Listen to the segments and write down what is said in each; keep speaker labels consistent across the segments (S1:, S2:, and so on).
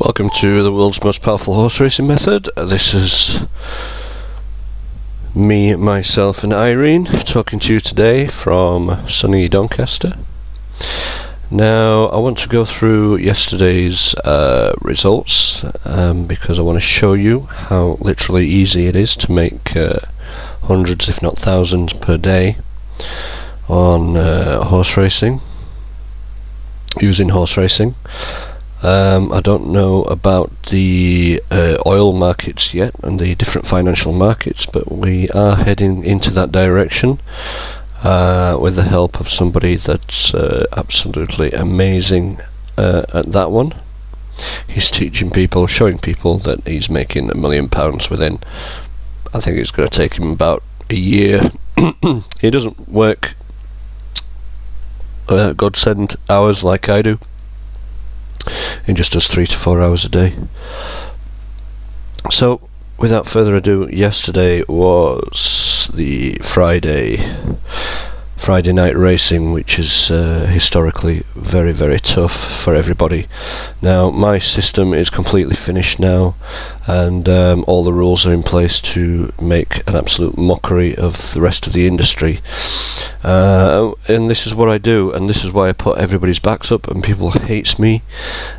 S1: Welcome to the world's most powerful horse racing method. This is me, myself and Irene talking to you today from sunny Doncaster. Now I want to go through yesterday's results because I want to show you how literally easy it is to make hundreds if not thousands per day on horse racing, using horse racing. I don't know about the oil markets yet and the different financial markets, but we are heading into that direction with the help of somebody that's absolutely amazing at that one. He's teaching people, showing people that he's making £1 million within, I think it's going to take him about a year. He doesn't work godsend hours like I do. He just does 3 to 4 hours a day. So without further ado, yesterday was the Friday night racing, which is historically very, very tough for everybody. Now my system is completely finished now, and all the rules are in place to make an absolute mockery of the rest of the industry, and this is what I do, and this is why I put everybody's backs up, and people hates me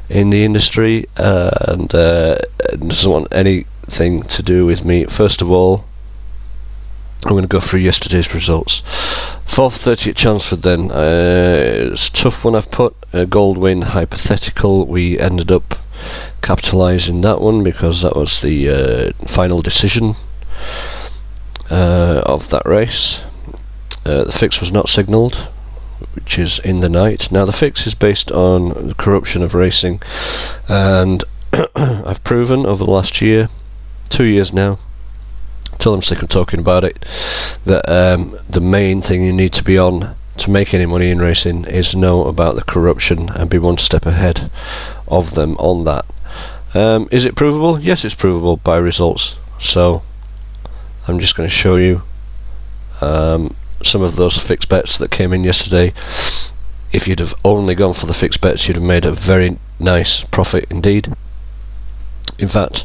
S1: in the industry and doesn't want anything to do with me. First of all, I'm going to go through yesterday's results. 4th 30th Chelmsford then. It's a tough one I've put. A gold win, hypothetical. We ended up capitalising that one because that was the final decision of that race. The fix was not signalled, which is in the night. Now the fix is based on the corruption of racing, and I've proven over the last year, 2 years now, till I'm sick of talking about it, that the main thing you need to be on to make any money in racing is know about the corruption and be one step ahead of them on that. Is it provable? Yes, it's provable by results. So I'm just going to show you some of those fixed bets that came in yesterday. If you'd have only gone for the fixed bets, you'd have made a very nice profit indeed. In fact,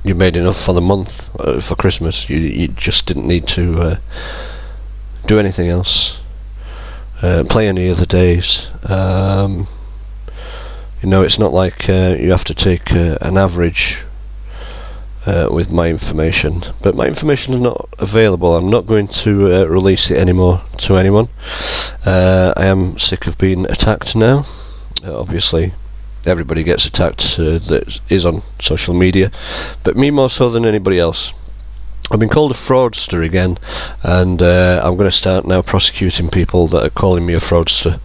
S1: you made enough for the month, for Christmas. You just didn't need to do anything else, play any other days. You know, it's not like you have to take an average with my information, but my information is not available. I'm not going to release it anymore to anyone. I am sick of being attacked now. Obviously everybody gets attacked that is on social media, but me more so than anybody else. I've been called a fraudster again, and I'm going to start now prosecuting people that are calling me a fraudster.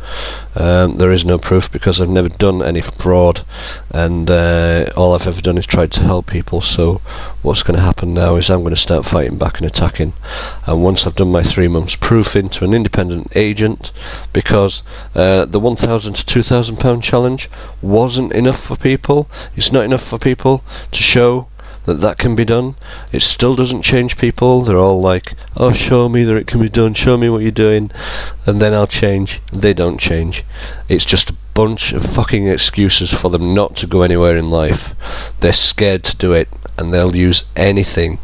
S1: There is no proof because I've never done any fraud, and all I've ever done is tried to help people. So what's going to happen now is I'm going to start fighting back and attacking, and once I've done my 3 months proofing to an independent agent, because the £1,000 to £2,000 challenge wasn't enough for people. It's not enough for people to show that can be done. It still doesn't change people. They're all like, oh, show me that it can be done, show me what you're doing, and then I'll change. They don't change. It's just a bunch of fucking excuses for them not to go anywhere in life. They're scared to do it, and they'll use anything.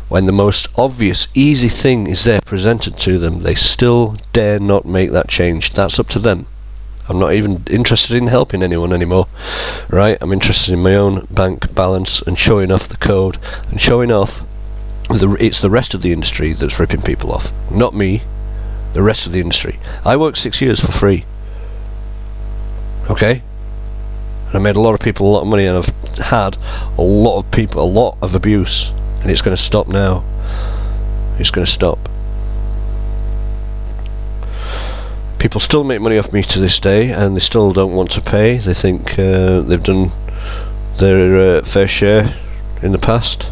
S1: When the most obvious, easy thing is there presented to them, they still dare not make that change. That's up to them. I'm not even interested in helping anyone anymore, right? I'm interested in my own bank balance and showing off the code and showing off it's the rest of the industry that's ripping people off, not me. The rest of the industry. I worked 6 years for free, okay? And I made a lot of people a lot of money, and I've had a lot of people, a lot of abuse, and it's going to stop now. It's going to stop. People still make money off me to this day, and they still don't want to pay. They think they've done their fair share in the past.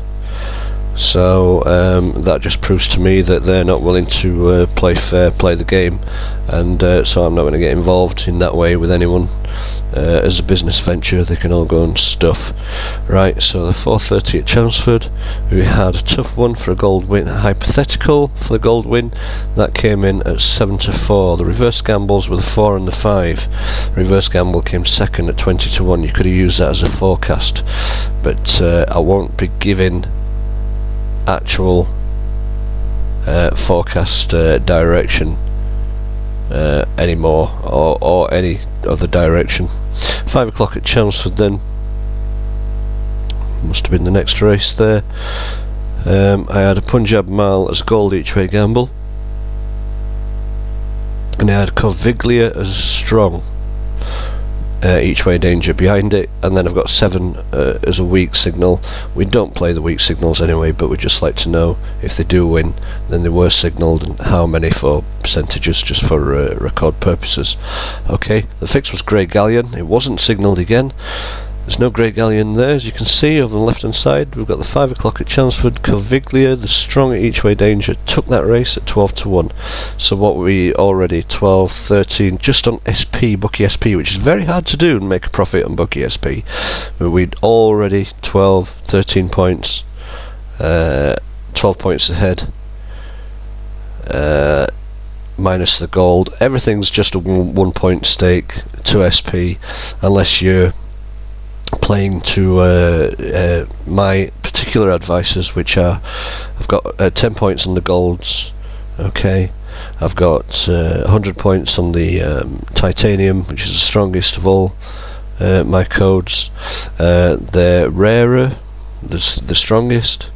S1: So that just proves to me that they're not willing to play fair, play the game, and so I'm not going to get involved in that way with anyone. As a business venture, they can all go and stuff. Right, so the 430 at Chelmsford, we had a tough one for a gold win, a hypothetical for the gold win, that came in at 7-4. The reverse gambles were the 4 and the 5. Reverse gamble came second at 20-1. You could have used that as a forecast, but I won't be giving actual forecast direction anymore, or any other direction. 5 o'clock at Chelmsford then, must have been the next race there. I had a Punjab Mile as gold each way gamble, and I had Corviglia as strong each way danger behind it, and then I've got 7 as a weak signal. We don't play the weak signals anyway, but we'd just like to know if they do win, then they were signalled, and how many for percentages, just for record purposes. Okay, the fix was Grey Galleon. It wasn't signalled again. There's no Grey Galleon there, as you can see over the left hand side. We've got the 5 o'clock at Chelmsford. Corviglia, the strong at each way danger, took that race at 12-1. So what we already 12, 13, just on SP, Bookie SP, which is very hard to do and make a profit on Bookie SP. But we'd already 12, 13 points, 12 points ahead, minus the gold. Everything's just a 1 point stake to SP, unless you're playing to my particular advices, which are, I've got 10 points on the golds, okay, I've got 100 points on the titanium, which is the strongest of all my codes. They're rarer, the strongest,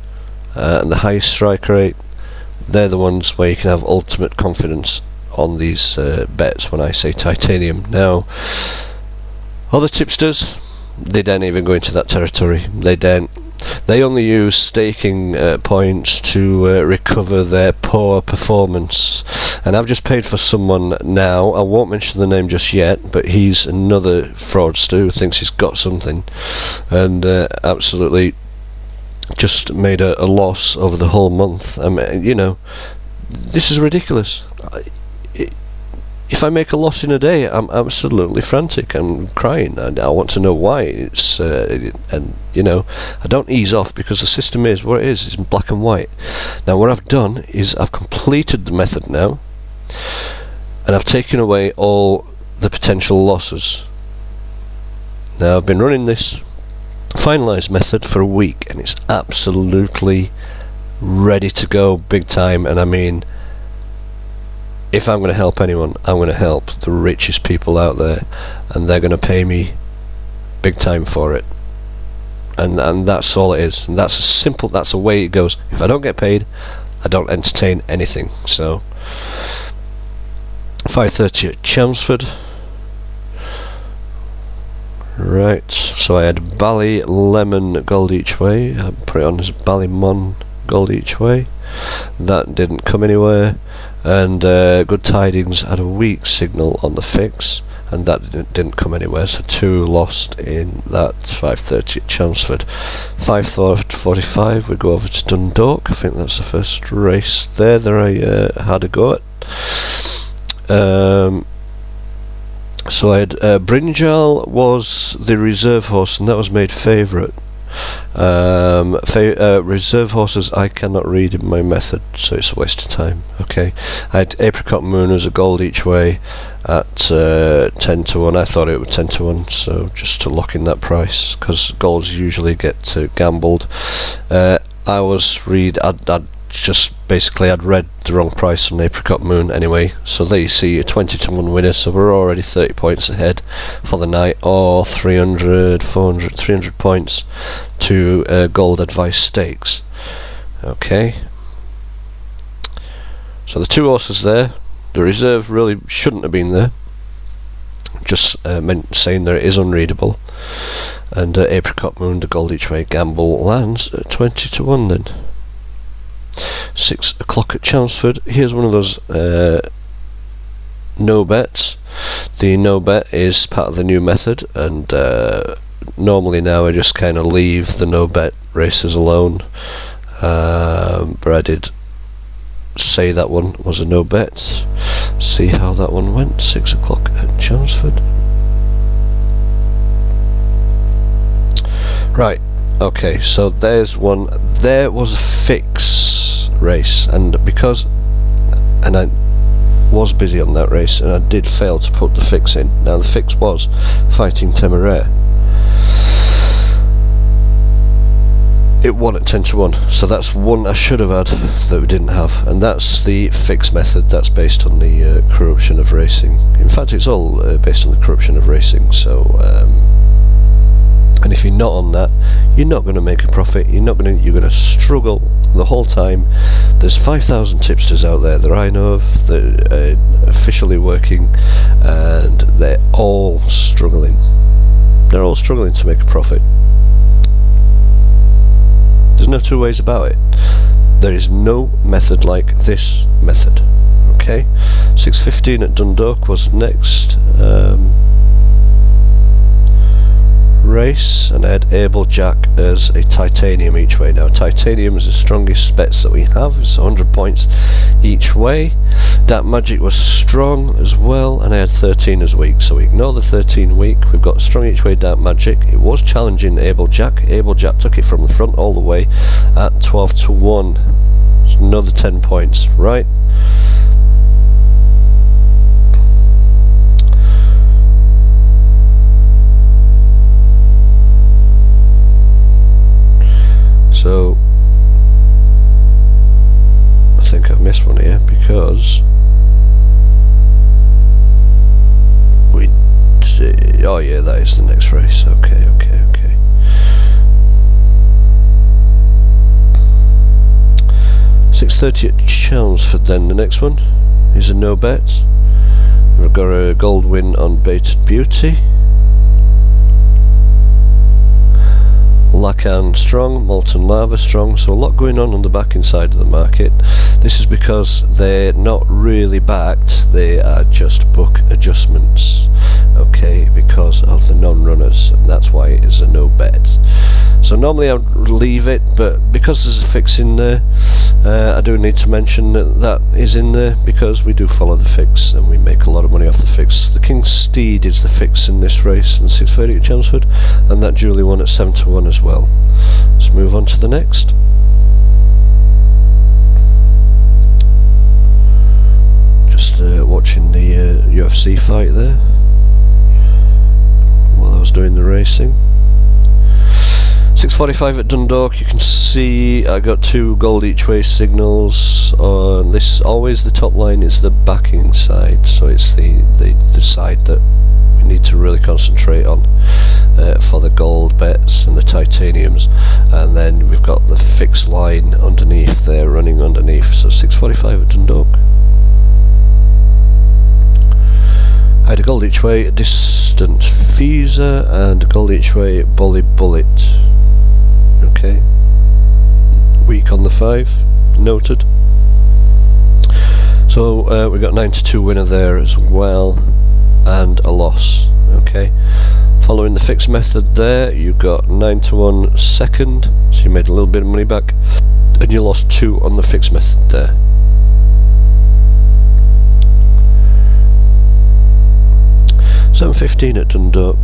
S1: and the highest strike rate. They're the ones where you can have ultimate confidence on these bets when I say titanium. Now, other tipsters, they don't even go into that territory. They don't. They only use staking points to recover their poor performance. And I've just paid for someone now. I won't mention the name just yet, but he's another fraudster who thinks he's got something, and absolutely just made a loss over the whole month. I mean, you know, this is ridiculous. If I make a loss in a day, I'm absolutely frantic. I'm crying, and I want to know why. It's and you know, I don't ease off, because the system is what it is. It's black and white. Now, what I've done is I've completed the method now, and I've taken away all the potential losses. Now, I've been running this finalized method for a week, and it's absolutely ready to go big time. And I mean, if I'm going to help anyone, I'm going to help the richest people out there, and they're going to pay me big time for it. And that's all it is. And that's a simple, that's the way it goes. If I don't get paid, I don't entertain anything. So 5:30 at Chelmsford. Right, so I had Ballylemon gold each way. I put it on as Ballymon gold each way. That didn't come anywhere. And Good Tidings had a weak signal on the fix, and that didn't come anywhere, so 2 lost in that 5:30 at Chelmsford. 5:45 we go over to Dundalk. I think that's the first race there that I had a go at. So I had Brinjal was the reserve horse, and that was made favourite. Reserve horses I cannot read in my method, so it's a waste of time. Okay, I had Apricot Moon as a gold each way at 10-1. I thought it was 10-1, so just to lock in that price, because golds usually get gambled. I'd read the wrong price on Apricot Moon anyway, so there you see a 20-1 winner. So we're already 30 points ahead for the night, or 300, 400, 300 points to gold advice stakes. Okay, so the 2 horses there, the reserve really shouldn't have been there, just meant saying that it is unreadable. And Apricot Moon, the gold each way gamble, lands at 20-1 then. 6 o'clock at Chelmsford. Here's one of those no bets. The no bet is part of the new method, and normally now I just kind of leave the no bet races alone. but I did say that one was a no bet. See how that one went. 6 o'clock at Chelmsford. Right, okay, so there's one. There was a fix race, and I was busy on that race, and I did fail to put the fix in. Now the fix was Fighting Temeraire. It won at 10-1, so that's one I should have had that we didn't have, and that's the fix method. That's based on the corruption of racing. In fact, it's all based on the corruption of racing. So, and if you're not on that, you're not going to make a profit. You're going to struggle the whole time. There's 5,000 tipsters out there that I know of that are officially working, and they're all struggling. They're all struggling to make a profit. There's no two ways about it. There is no method like this method. Okay, 6:15 at Dundalk was next race, and I had Able Jack as a titanium each way. Now titanium is the strongest bets that we have. It's 100 points each way. Dark Magic was strong as well, and I had 13 as weak, so we ignore the 13 weak. We've got strong each way Dark Magic. It was challenging Able Jack. Able Jack took it from the front all the way at 12-1. It's another 10 points, right? So I think I've missed one here, because oh yeah, that is the next race. Okay. 6:30 at Chelmsford then. The next one is a no bet. We've got a gold win on Baited Beauty. Lacan strong, Molten Lava strong, so a lot going on the back inside of the market. This is because they're not really backed, they are just book adjustments, okay, because of the non-runners, and that's why it is a no bet. So normally I would leave it, but because there's a fix in there, I do need to mention that is in there, because we do follow the fix and we make a lot of money off the fix. The King's Steed is the fix in this race, and 6:30 at Chelmsford, and that duly won at 7-1 as well. Let's move on to the next. Just watching the UFC fight there while I was doing the racing. 6:45 at Dundalk. You can see I got 2 gold each way signals on this. Always the top line is the backing side, so it's the side that we need to really concentrate on for the gold bets and the titaniums, and then we've got the fixed line underneath there running underneath. So 6:45 at Dundalk. I had a gold each way Distant Visa and a gold each way Bully Bullet. Okay, weak on the 5, noted. So we got 9-2 winner there as well, and a loss. Okay, following the fixed method there, you got 9-1 second, so you made a little bit of money back, and you lost 2 on the fixed method there. $7.15 at Dundalk.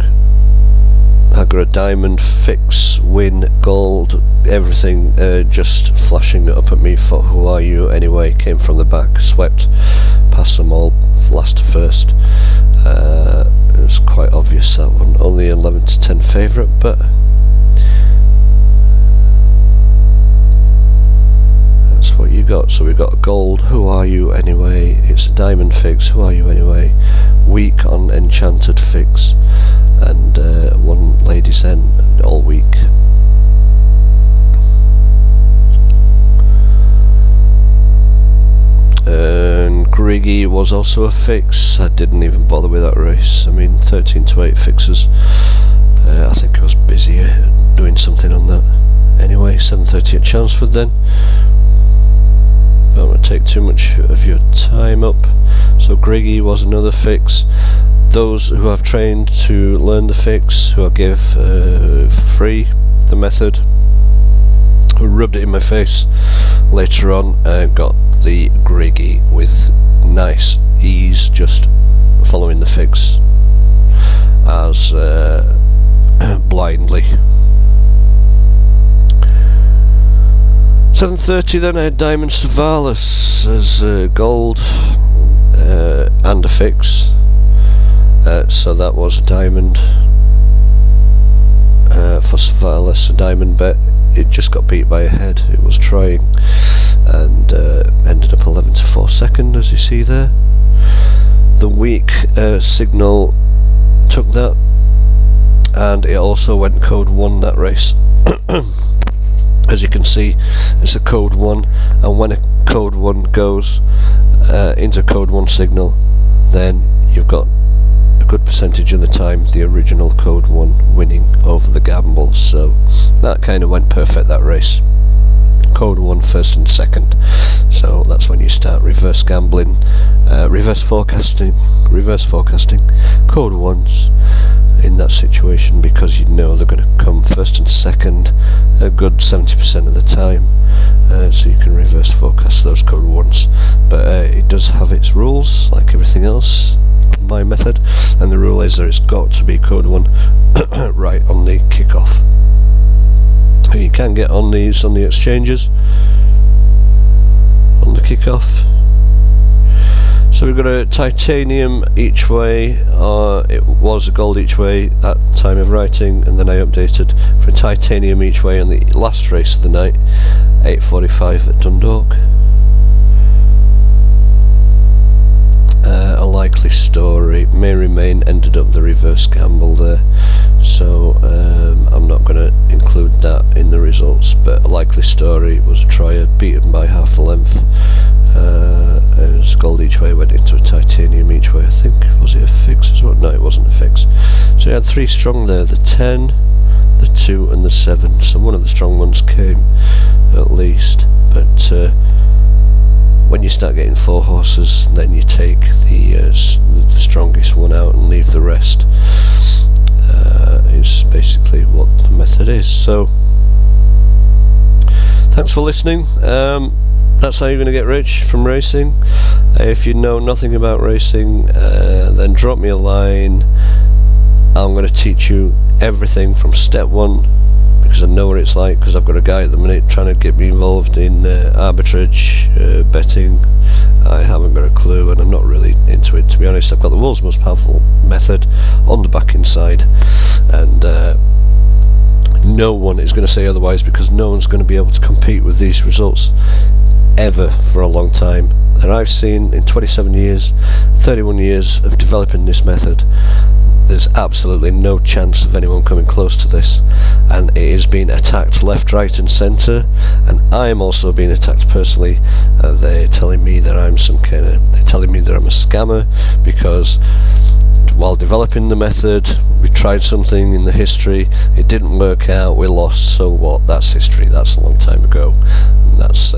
S1: I got a diamond, fix, win, gold, everything just flashing up at me for who are you anyway. Came from the back, swept past them all, last to first. It was quite obvious that one. Only 11-10 favourite, but that's what you got. So we got a gold, who are you anyway. It's a diamond fix, who are you anyway. Weak on enchanted fix, and one Ladies End all week. And Griggy was also a fix. I didn't even bother with that race. I mean, 13-8 fixes. I think I was busy doing something on that. Anyway, 7:30 at Chelmsford then. Don't want to take too much of your time up. So Griggy was another fix. Those who have trained to learn the fix, who I give for free the method, rubbed it in my face later on, and got the Griggy with nice ease, just following the fix as blindly. 7:30 then I had Diamond Savalas as gold and a fix, so that was a diamond for Savalas, a diamond bet. It just got beat by a head. It was trying, and ended up 11 to 4 second, as you see there. The weak signal took that, and it also went code 1 that race. As you can see, it's a code 1, and when a code 1 goes into code 1 signal, then you've got a good percentage of the time the original code 1 winning over the gamble. So that kind of went perfect, that race. Code 1 first and second, so that's when you start reverse gambling, reverse forecasting code 1s in that situation, because you know they're going to come first and second a good 70% of the time, so you can reverse forecast those code 1s. But it does have its rules, like everything else, my method, and the rule is that it's got to be code 1 right on the kickoff. You can get on these on the exchanges on the kickoff. So we've got a titanium each way, it was a gold each way at time of writing, and then I updated for a titanium each way on the last race of the night, 8:45 at Dundalk. A likely story may remain ended up the reverse gamble there, so I'm not going to include that in the results, but a likely story was a triad beaten by half a length, as gold each way went into a titanium each way. I think, was it a fix as well? No, it wasn't a fix. So you had 3 strong there, the 10, the 2 and the 7, so one of the strong ones came at least, but when you start getting 4 horses, then you take the strongest one out and leave the rest, is basically what the method is. So thanks for listening. That's how you're going to get rich from racing. If you know nothing about racing, then drop me a line. I'm going to teach you everything from step 1, because I know what it's like, because I've got a guy at the minute trying to get me involved in arbitrage, betting. I haven't got a clue, and I'm not really into it, to be honest. I've got the world's most powerful method on the back inside, and no one is going to say otherwise, because no one's going to be able to compete with these results ever for a long time that I've seen in 27 years, 31 years of developing this method. There's absolutely no chance of anyone coming close to this, and it is being attacked left, right and centre, and I am also being attacked personally. They're telling me that I'm they're telling me that I'm a scammer, because while developing the method we tried something in the history, it didn't work out, we lost, so what? That's history, that's a long time ago. And that's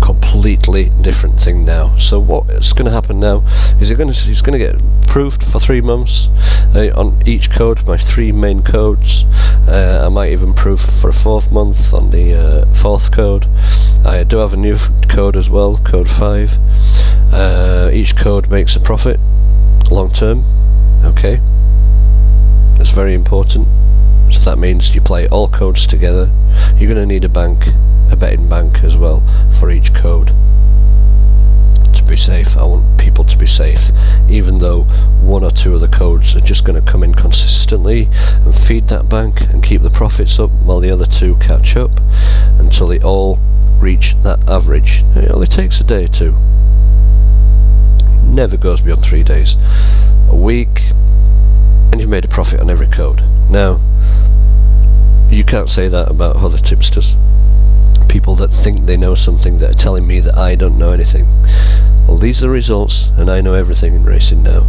S1: completely different thing now. So what's going to happen now is he's going to get approved for 3 months on each code, my 3 main codes. I might even prove for a 4th month on the 4th code. I do have a new code as well, code 5. Each code makes a profit long term. Okay, that's very important. So that means you play all codes together. You're going to need a betting bank as well for each code to be safe. I want people to be safe, even though 1 or 2 of the codes are just going to come in consistently and feed that bank and keep the profits up, while the other 2 catch up until they all reach that average. It only takes a day or 2. Never goes beyond 3 days, a week, and you've made a profit on every code. Now, you can't say that about other tipsters, people that think they know something, that are telling me that I don't know anything. Well, these are the results, and I know everything in racing now,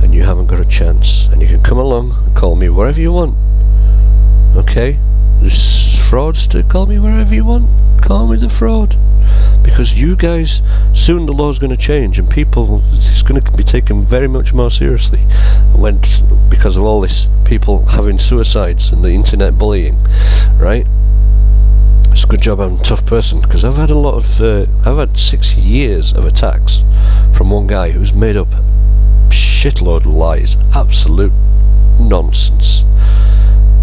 S1: and you haven't got a chance. And you can come along and call me wherever you want. Okay, this fraudster, call me wherever you want, call me the fraud, because you guys, soon the law's going to change and people, it's going to be taken very much more seriously because of all this people having suicides and the internet bullying, right? It's a good job I'm a tough person, because I've had I've had 6 years of attacks from one guy who's made up shitload of lies, absolute nonsense,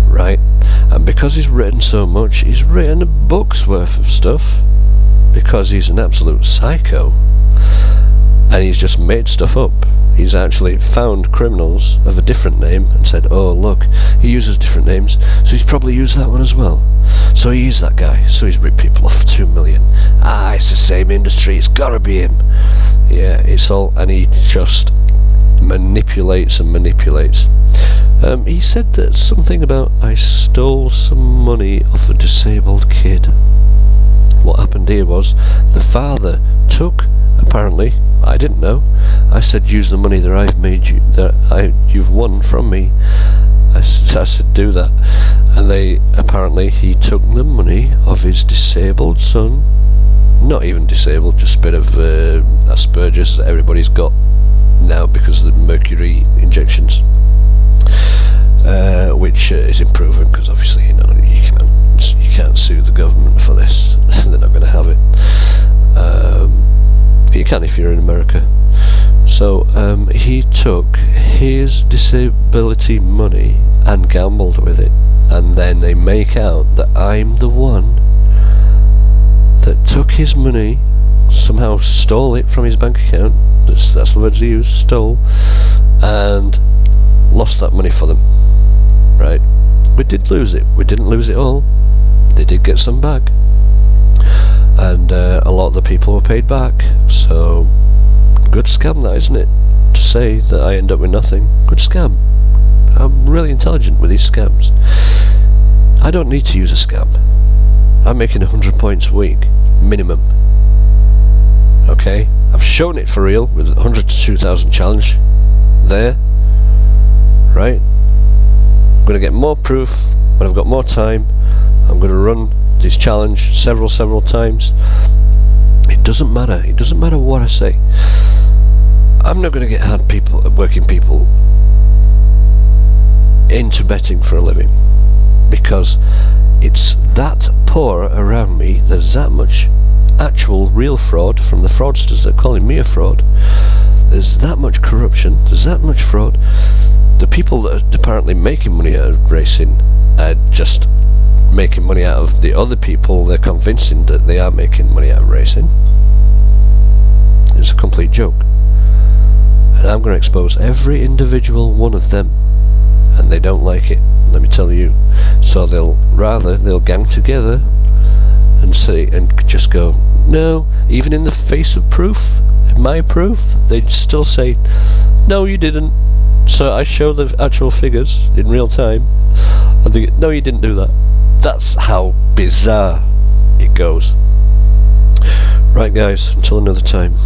S1: right? And because he's written so much, he's written a book's worth of stuff, because he's an absolute psycho, and he's just made stuff up. He's actually found criminals of a different name and said, oh look, he uses different names, so he's probably used that one as well. So he's that guy, so he's ripped people off for 2 million. It's the same industry, it's gotta be him. Yeah, it's all, and he just manipulates and manipulates. He said that something about, I stole some money off a disabled kid. What happened here was, the father took, apparently, I didn't know, I said use the money that I've made you, you've won from me. I said do that, and he took the money of his disabled son, not even disabled, just a bit of Asperger's that everybody's got now because of the mercury injections, which is improving, because obviously you can't sue the government for this. They're not going to have it. You can if you're in America. So he took his disability money and gambled with it, and then they make out that I'm the one that took his money, somehow stole it from his bank account, that's the words he used, stole, and lost that money for them, right? We did lose it, we didn't lose it all, they did get some back, and a lot of the people were paid back, so good scam that, isn't it? To say that I end up with nothing, good scam. I'm really intelligent with these scams. I don't need to use a scam. I'm making 100 points a week, minimum. Okay? I've shown it for real with 100 to 2,000 challenge there, right? I'm going to get more proof when I've got more time. I'm going to run this challenge several times. It doesn't matter what I say. I'm not going to get working people into betting for a living, because it's that poor around me. There's that much actual real fraud from the fraudsters that are calling me a fraud. There's that much corruption, there's that much fraud. The people that are apparently making money out of racing are just making money out of the other people they're convincing that they are making money out of racing. It's a complete joke. And I'm going to expose every individual one of them, and they don't like it, let me tell you. So they'll gang together and say, and just go, no, even in the face of proof, my proof, they'd still say, no you didn't. So I show the actual figures in real time, and they go, no you didn't do that. That's how bizarre it goes. Right guys, until another time.